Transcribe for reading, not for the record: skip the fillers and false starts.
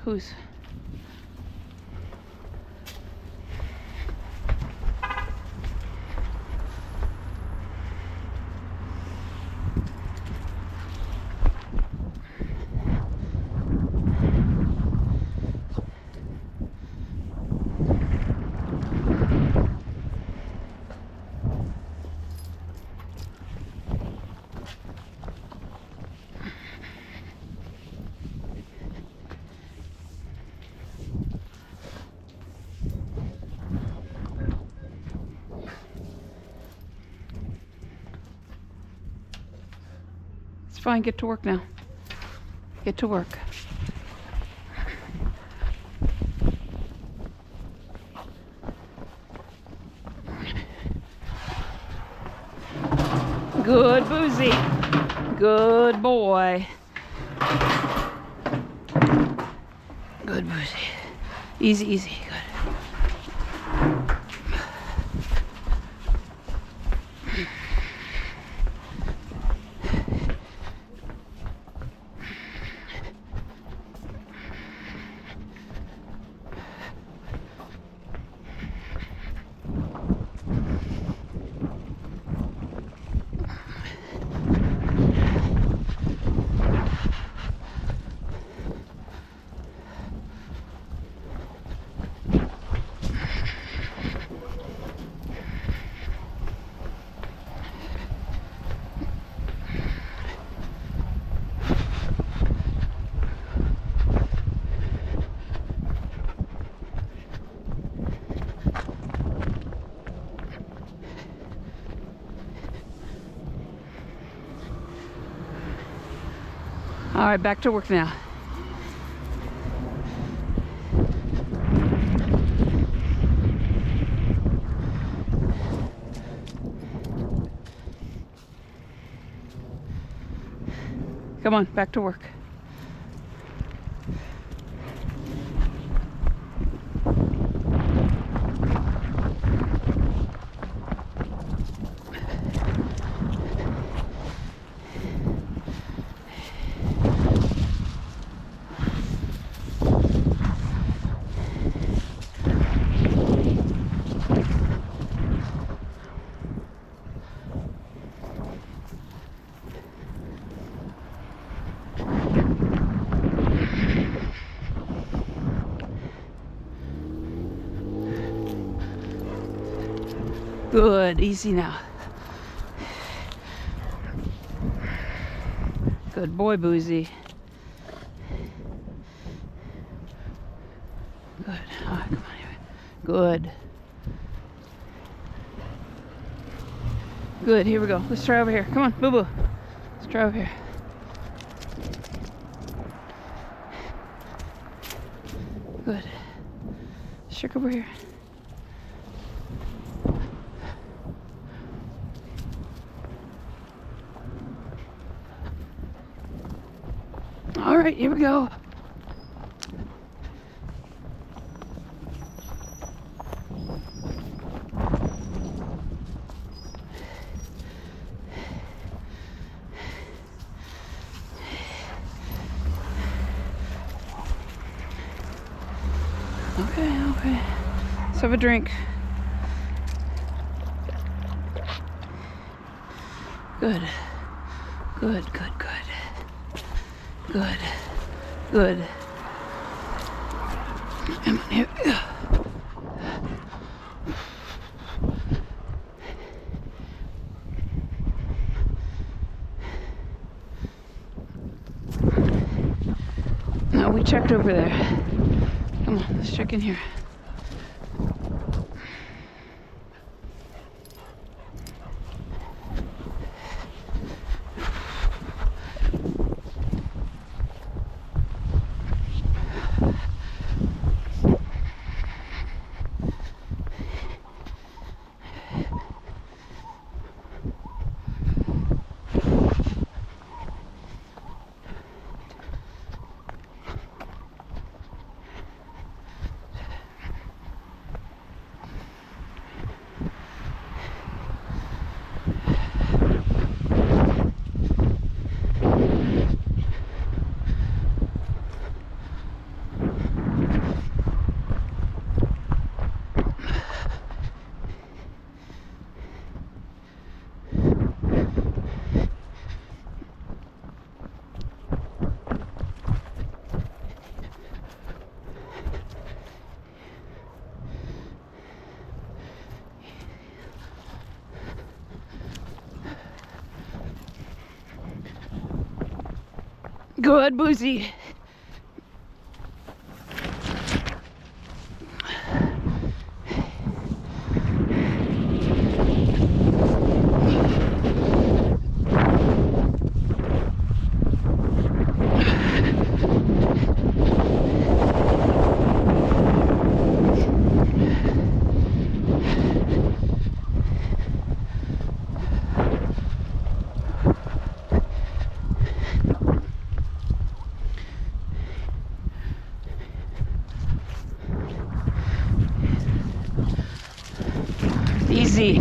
Who's? It's fine, get to work now. Get to work. Good, Boozy. Good boy. Good, Boozy. Easy, easy. Good. All right, back to work now. Come on, back to work. Good, easy now. Good boy, Boozy. Good. All right, come on here. Good. Good, here we go. Let's try over here. Come on, Boo Boo. Let's try over here. Good. Check over here. All right, here we go. Okay. Let's have a drink. Good. Good. Come on, here we go. No, we checked over there. Come on, let's check in here. Good, Boozy. Easy.